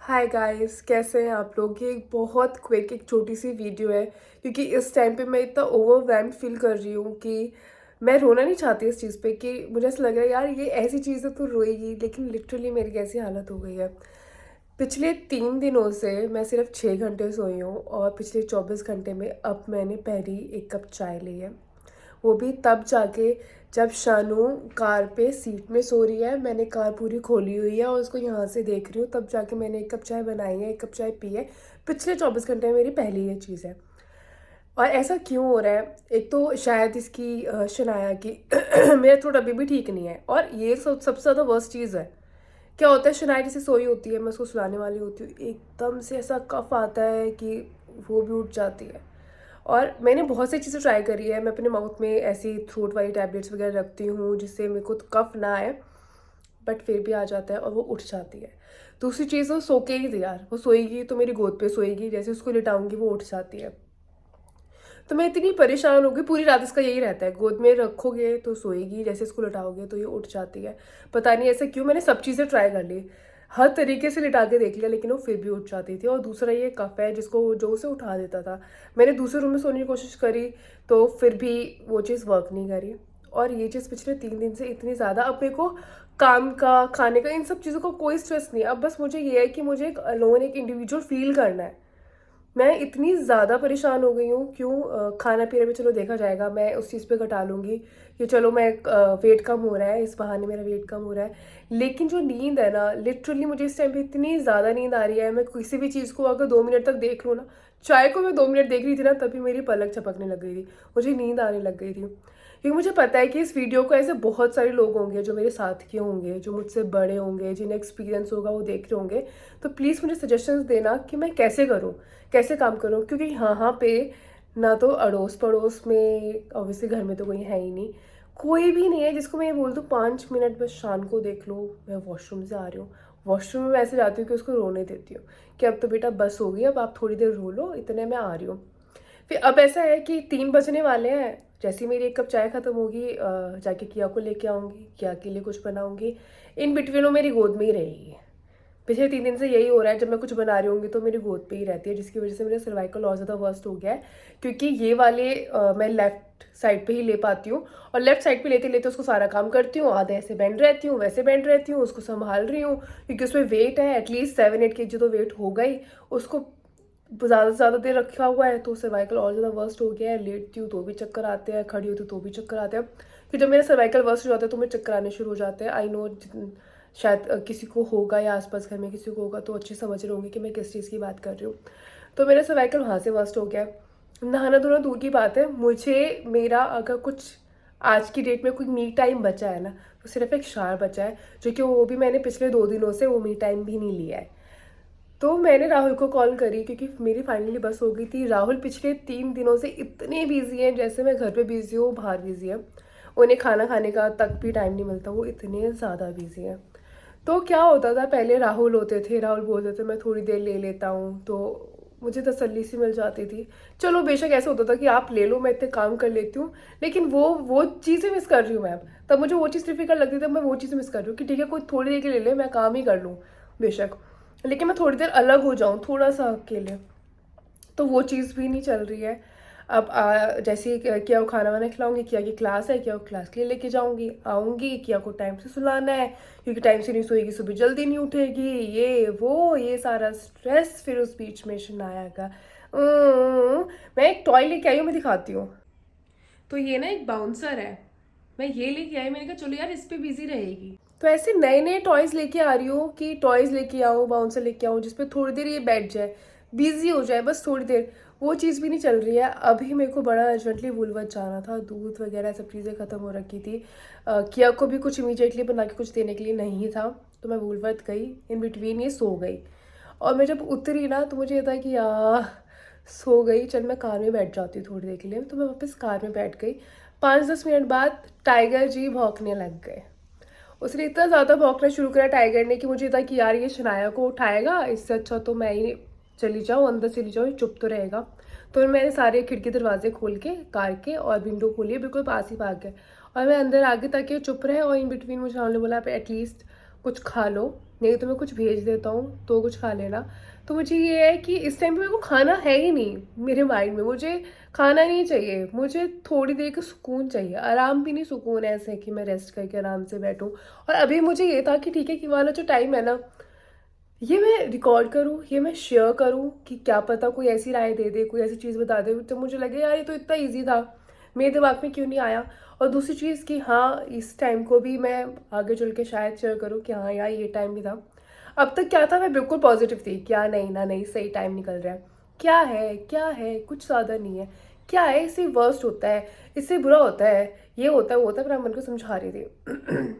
Hi guys, कैसे हैं आप लोग। ये एक बहुत क्विक एक छोटी सी वीडियो है क्योंकि इस टाइम पे मैं इतना ओवरवेल्म्ड फील कर रही हूँ कि मैं रोना नहीं चाहती इस चीज़ पे कि मुझे ऐसा लग रहा है यार ये ऐसी चीज़ है तो रोएगी, लेकिन लिटरली मेरी कैसी हालत हो गई है। पिछले 3 दिनों से मैं सिर्फ 6 घंटे सोई हूँ और पिछले 24 घंटे में अब मैंने पहली एक कप चाय ली है। वो भी तब जाके जब शानू कार पे सीट में सो रही है, मैंने कार पूरी खोली हुई है और उसको यहाँ से देख रही हूँ, तब जाके मैंने एक कप चाय बनाई है, एक कप चाय पी है। पिछले 24 घंटे में मेरी पहली ये चीज़ है। और ऐसा क्यों हो रहा है, एक तो शायद इसकी शनाया की मेरा थ्रोट अभी भी ठीक नहीं है, और ये सबसे ज़्यादा वर्स्ट चीज़ है। क्या होता है, शनाया जैसे सोई होती है, मैं उसको सुलाने वाली होती हूँ, एकदम से ऐसा कफ आता है कि वो भी उठ जाती है। और मैंने बहुत सी चीज़ें ट्राई करी है, मैं अपने माउथ में ऐसी थ्रोट वाली टैबलेट्स वगैरह रखती हूँ जिससे मेरे को कफ ना आए, बट फिर भी आ जाता है और वो उठ जाती है। दूसरी चीज़, वो सो के ही थी यार, वो सोएगी तो मेरी गोद पे सोएगी, जैसे उसको लिटाऊंगी वो उठ जाती है। तो मैं इतनी परेशान हो गई, पूरी रात इसका यही रहता है, गोद में रखोगे तो सोएगी, जैसे इसको लिटाओगे तो ये उठ जाती है। पता नहीं ऐसा क्यों, मैंने सब चीज़ें ट्राई कर ली, हर तरीके से लिटा के देख लिया, लेकिन वो फिर भी उठ जाती थी। और दूसरा ये कफ है जिसको जो उसे उठा देता था, मैंने दूसरे रूम में सोने की कोशिश करी तो फिर भी वो चीज़ वर्क नहीं करी। और ये चीज़ पिछले 3 दिन से इतनी ज़्यादा, अब मेरे को काम का, खाने का, इन सब चीज़ों का कोई स्ट्रेस नहीं है। अब बस मुझे ये है कि मुझे एक अलोन, एक इंडिविजुअल फील करना है। मैं इतनी ज़्यादा परेशान हो गई हूँ, क्यों खाना पीना भी चलो देखा जाएगा, मैं उस चीज़ पे घटा लूँगी कि चलो मैं वेट कम हो रहा है, इस बहाने मेरा वेट कम हो रहा है। लेकिन जो नींद है ना, लिटरली मुझे इस टाइम पे इतनी ज़्यादा नींद आ रही है, मैं किसी भी चीज़ को अगर 2 मिनट तक देख लूँ ना, चाय को मैं 2 मिनट देख रही थी ना, तभी मेरी पलक झपकने लग गई थी, मुझे नींद आने लग गई थी। क्योंकि मुझे पता है कि इस वीडियो को ऐसे बहुत सारे लोग होंगे जो मेरे साथ के होंगे, जो मुझसे बड़े होंगे, जिन्हें एक्सपीरियंस होगा, वो देख रहे होंगे। तो प्लीज़ मुझे सजेशंस देना कि मैं कैसे करूँ, कैसे काम करूँ, क्योंकि यहाँ पे ना तो अड़ोस पड़ोस में, ऑब्वियसली घर में तो कोई है ही नहीं, कोई भी नहीं है जिसको मैं ये बोल दूँ 5 मिनट बस शान को देख लो, मैं वॉशरूम से आ रही हूँ। वॉशरूम में ऐसे जाती हूँ कि उसको रोने देती हूँ कि अब तो बेटा बस हो गई, अब आप थोड़ी देर रो लो, इतने में आ रही हूँ। फिर अब ऐसा है कि 3 बजने वाले हैं, जैसे ही मेरी एक कप चाय ख़त्म होगी, जाके किया को लेके आऊँगी, किया के लिए कुछ बनाऊँगी, इन बिटवीन वो मेरी गोद में ही रहेगी। पिछले 3 दिन से यही हो रहा है, जब मैं कुछ बना रही होंगी तो मेरी गोद पे ही रहती है, जिसकी वजह से मेरा सर्वाइकल और ज़्यादा वर्स्ट हो गया है। क्योंकि ये वाले मैं लेफ्ट साइड पे ही ले पाती हूँ, और लेफ्ट साइड पे लेते लेते उसको सारा काम करती हूँ, आधे ऐसे बैंड रहती हूँ, वैसे बैंड रहती हूँ, उसको संभाल रही हूँ, क्योंकि उसमें वेट है एटलीस्ट 7-8 kg तो वेट होगा ही। उसको ज़्यादा से ज़्यादा देर रखा हुआ है तो सर्वाइकल और ज़्यादा वर्स्ट हो गया है, लेटती हूँ तो भी चक्कर आते हैं, खड़ी होती हूँ तो भी चक्कर आते हैं। फिर जब मेरा सर्वाइकल वर्स्ट हो जाता है तो मेरे चक्कर आने शुरू हो जाते हैं। आई नो शायद किसी को होगा या आसपास घर में किसी को होगा तो अच्छे समझ रहे होंगे कि मैं किस चीज़ की बात कर रही हूँ। तो मेरा सर्वाइकल वहाँ से वर्स्ट हो गया है। नहाना धोना दूर की बात है, मुझे मेरा अगर कुछ आज की डेट में कोई मी टाइम बचा है ना, तो सिर्फ एक शावर बचा है, जो कि वो भी मैंने पिछले 2 दिनों से वो मी टाइम भी नहीं लिया है। तो मैंने राहुल को कॉल करी क्योंकि मेरी फाइनली बस हो गई थी। राहुल पिछले 3 दिनों से इतने बिजी हैं, जैसे मैं घर पे बिजी हूँ बाहर बिजी है, उन्हें खाना खाने का तक भी टाइम नहीं मिलता, वो इतने ज़्यादा बिजी हैं। तो क्या होता था, पहले राहुल होते थे, राहुल बोलते थे मैं थोड़ी देर ले लेता हूँ, तो मुझे तसल्ली सी मिल जाती थी। चलो बेशक ऐसा होता था कि आप ले लो, मैं इतने काम कर लेती हूँ, लेकिन वो चीज़ें मिस कर रही हूँ मैं अब। तब मुझे वो चीज़ डिफिकल्ट लगती थी, मैं वो चीज़ें मिस कर रही हूँ कि ठीक है कोई थोड़ी देर के ले ले, मैं काम ही कर लूँ बेशक, लेकिन मैं थोड़ी देर अलग हो जाऊँ थोड़ा सा अकेले। तो वो चीज़ भी नहीं चल रही है। अब जैसे ही किया को खाना वाना खिलाऊंगी, किया की क्लास है, किया को क्लास के लिए लेके जाऊंगी, आऊँगी, किया को टाइम से सुलाना है, क्योंकि टाइम से नहीं सोएगी सुबह जल्दी नहीं उठेगी, ये सारा स्ट्रेस। फिर उस बीच में शनाया का मैं एक टॉय लेके आई हूँ, मैं दिखाती हूँ। तो ये ना एक बाउंसर है, मैं ये लेके आई, मैंने कहा चलो यार इस पे बिजी रहेगी। तो ऐसे नए नए टॉयज लेके आ रही हूँ कि टॉयज लेके आओ, बाउंसर लेके आओ जिसपे थोड़ी देर ये बैठ जाए, बिजी हो जाए बस थोड़ी देर। वो चीज़ भी नहीं चल रही है। अभी मेरे को बड़ा अर्जेंटली वुलवर्थ जाना था, दूध वगैरह सब चीज़ें ख़त्म हो रखी थी। किया को भी कुछ इमीडिएटली बना के कुछ देने के लिए नहीं था, तो मैं वुलवर्थ गई, इन बिटवीन ये सो गई। और मैं जब उतरी ना तो मुझे ये था कि यार सो गई, चल मैं कार में बैठ जाती हूँ थोड़ी देर के लिए, तो मैं वापस कार में बैठ गई। 5-10 मिनट बाद टाइगर जी भौंकने लग गए। उसने इतना ज़्यादा भौंकना शुरू करा टाइगर ने कि मुझे था कि यार ये शनाया को उठाएगा, इससे अच्छा तो मैं ही चली जाऊँ, अंदर चली जाऊँ, ये चुप तो रहेगा। तो मैंने सारे खिड़की दरवाजे खोल के कार के और विंडो खोली, बिल्कुल पास ही भाग गए, और मैं अंदर आगे ताकि चुप रहे। और इन बिटवीन मुझे राहुल ने बोला आप एटलीस्ट कुछ खा लो, नहीं तो मैं कुछ भेज देता हूँ तो कुछ खा लेना। तो मुझे ये है कि इस टाइम पे मेरे को खाना है ही नहीं मेरे माइंड में, मुझे खाना नहीं चाहिए, मुझे थोड़ी देर का सुकून चाहिए, आराम भी नहीं, सुकून ऐसे कि मैं रेस्ट करके आराम से बैठूँ। और अभी मुझे ये था कि ठीक है कि वाला जो टाइम है ना, ये मैं रिकॉर्ड करूँ, ये मैं शेयर करूँ कि क्या पता कोई ऐसी राय दे दे, कोई ऐसी चीज़ बता दे तो मुझे लगे यार ये तो इतना ईजी था, मेरे दिमाग में क्यों नहीं आया। और दूसरी चीज़ कि हाँ, इस टाइम को भी मैं आगे चल के शायद शेयर करूँ कि हाँ यार ये टाइम भी था। अब तक क्या था, मैं बिल्कुल पॉजिटिव थी, क्या नहीं ना, नहीं सही टाइम निकल रहा है, क्या है, कुछ ज़्यादा नहीं है, क्या है, इससे वर्स्ट होता है, इससे बुरा होता है, ये होता है वो होता है, पर मैं मन को समझा रही थी।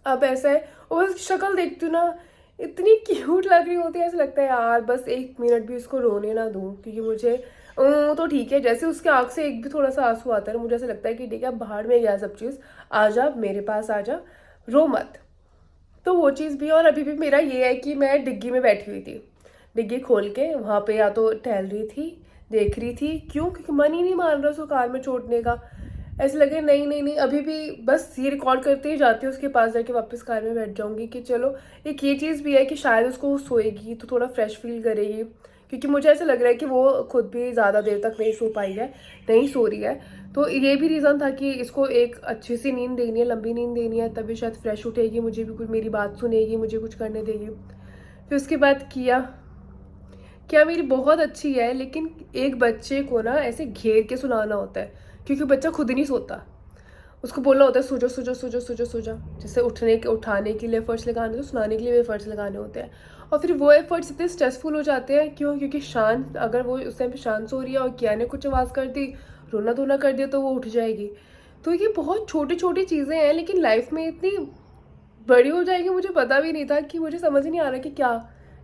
अब ऐसा है, और बस शक्ल देखती हूँ ना, इतनी क्यूट लग रही होती है, ऐसा लगता है यार बस 1 मिनट भी उसको रोने ना दूँ, क्योंकि मुझे तो ठीक है, जैसे उसके आँख से एक भी थोड़ा सा आंसू आता है ना, मुझे ऐसा लगता है कि ठीक है अब बाहर में गया सब चीज़, आ जा मेरे पास आ जा, रो मत। तो वो चीज़ भी, और अभी भी मेरा ये है कि मैं डिग्गी में बैठी हुई थी, डिग्गी खोल के वहाँ पे या तो टहल रही थी, देख रही थी, क्यों, क्योंकि मन ही नहीं मान रहा उसको कार में छोड़ने का। ऐसे लगे नहीं नहीं नहीं, अभी भी बस ये रिकॉर्ड करते ही जाती हूँ, उसके पास जाके वापस कार में बैठ जाऊँगी कि चलो, एक ये चीज़ भी है कि शायद उसको वो सोएगी तो थोड़ा फ्रेश फील करेगी, क्योंकि मुझे ऐसा लग रहा है कि वो खुद भी ज़्यादा देर तक नहीं सो पाई है, नहीं सो रही है। तो ये भी रीज़न था कि इसको एक अच्छी सी नींद देनी है, लंबी नींद देनी है, तभी शायद फ्रेश उठेगी, मुझे भी कुछ, मेरी बात सुनेगी, मुझे कुछ करने देगी। फिर उसके बाद किया क्या, मेरी बहुत अच्छी है, लेकिन एक बच्चे को ना ऐसे घेर के सुलाना होता है, क्योंकि बच्चा खुद ही नहीं सोता, उसको बोलना होता है सो जा सो जा सो जा सो जा सो जा, जैसे उठाने के लिए एफर्ट्स लगाने, तो सुनाने के लिए भी एफर्ट्स लगाने होते हैं। और फिर वो एफर्ट्स इतने स्ट्रेसफुल हो जाते हैं, क्यों, क्योंकि शांत, अगर वो उस टाइम पे शांत सो रही है और किया ने कुछ आवाज़ कर दी, रोना धोना कर दिया, तो वो उठ जाएगी। तो ये बहुत छोटी छोटी चीज़ें हैं, लेकिन लाइफ में इतनी बड़ी हो जाएगी, मुझे पता भी नहीं था, कि मुझे समझ नहीं आ रहा कि क्या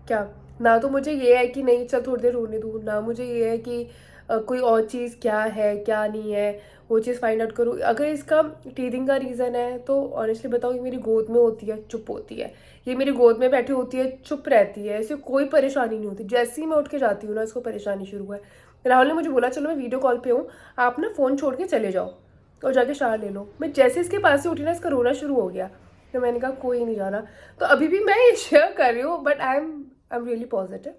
क्या। ना तो मुझे ये है कि नहीं चल थोड़ी देर रोने दूँ, ना मुझे ये है कि कोई और चीज़ क्या है क्या नहीं है वो चीज़ फाइंड आउट करूँ। अगर इसका टीथिंग का रीज़न है तो ऑनेस्टली बताऊँ, ये मेरी गोद में होती है चुप होती है, ये मेरी गोद में बैठी होती है चुप रहती है, इसे कोई परेशानी नहीं होती। जैसे ही मैं उठ के जाती हूँ ना, इसको परेशानी शुरू है। राहुल ने मुझे बोला चलो मैं वीडियो कॉल पे हूँ, आप ना फ़ोन छोड़ के चले जाओ और जाके शावर ले लो। मैं जैसे इसके पास से उठी ना, इसका रोना शुरू हो गया, तो मैंने कहा कोई नहीं जाना। तो अभी भी मैं ये शेयर कर रही हूँ, but I am really positive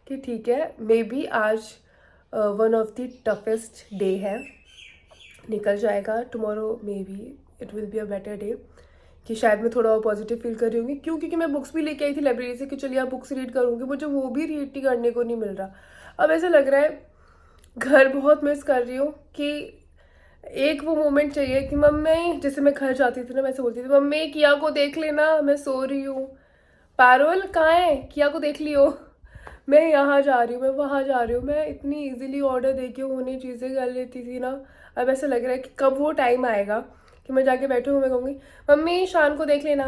कि ठीक है, मे बी आज one of the toughest day है, निकल जाएगा। Tomorrow may be it will be a better day, कि शायद मैं थोड़ा और पॉजिटिव फील कर रही हूँगी, क्यों, क्योंकि मैं बुक्स भी लेके आई थी लाइब्रेरी से कि चलिए आप बुक्स रीड करूँगी, मुझे वो भी रीड करने को नहीं मिल रहा। अब ऐसा लग रहा है घर बहुत मिस कर रही हूँ, कि एक वो मोमेंट चाहिए कि मम्मी, जैसे मैं घर जाती थी ना, मैं ऐसे बोलती थी मम्मी किया को देख लेना, मैं सो रही हूँ। पारुल कहाँ है, किया को देख लियो, मैं यहाँ जा रही हूँ, मैं वहाँ जा रही हूँ। मैं इतनी इजीली ऑर्डर दे के उन्हें चीज़ें कर लेती थी ना, अब ऐसा लग रहा है कि कब वो टाइम आएगा कि मैं जाके बैठूँ, मैं कहूँगी मम्मी शान को देख लेना,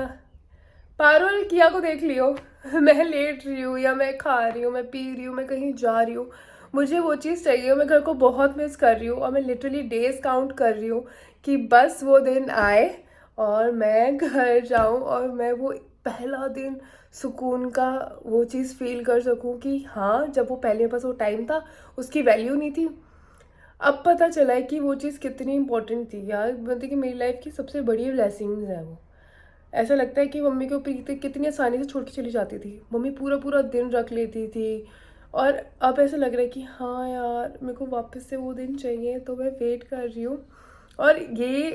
पारुल किया को देख लियो। मैं लेट रही हूँ या मैं खा रही हूँ, मैं पी रही हूँ, मैं कहीं जा रही हूँ, मुझे वो चीज़ चाहिए। मैं घर को बहुत मिस कर रही हूँ, और मैं लिटरली डेज काउंट कर रही हूँ कि बस वो दिन आए और मैं घर जाऊँ, और मैं वो पहला दिन सुकून का वो चीज़ फील कर सकूँ कि हाँ, जब वो पहले पास वो टाइम था उसकी वैल्यू नहीं थी। अब पता चला है कि वो चीज़ कितनी इंपॉर्टेंट थी यार, मतलब कि मेरी लाइफ की सबसे बड़ी ब्लेसिंग्स है वो। ऐसा लगता है कि मम्मी को प्रीति कितनी आसानी से छोड़ के चली जाती थी, मम्मी पूरा पूरा दिन रख लेती थी। और अब ऐसा लग रहा है कि हाँ यार, मेरे को वापस से वो दिन चाहिए, तो मैं वेट कर रही हूँ। और ये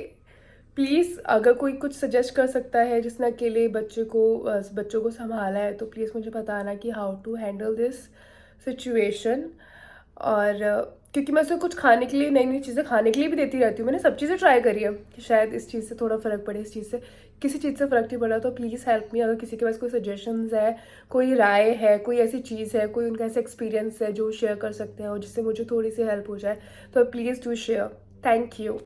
प्लीज़, अगर कोई कुछ सजेस्ट कर सकता है जिसने अकेले बच्चों को संभाला है, तो प्लीज़ मुझे बताना कि how to handle this situation. और क्योंकि मैं उसे कुछ खाने के लिए, नई नई चीज़ें खाने के लिए भी देती रहती हूँ, मैंने सब चीज़ें ट्राई करी है कि शायद इस चीज़ से थोड़ा फ़र्क पड़े, इस चीज़ से किसी चीज़ से फ़र्क नहीं पड़ा, तो प्लीज़ हेल्प मी। अगर किसी के पास कोई सजेशंस है, कोई राय है, कोई ऐसी चीज़ है, कोई उनका ऐसा एक्सपीरियंस है जो शेयर कर सकते हैं और जिससे मुझे थोड़ी सी हेल्प हो जाए, तो please do share. Thank you.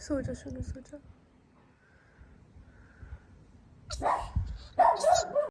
सो जा सुनो, सो जा।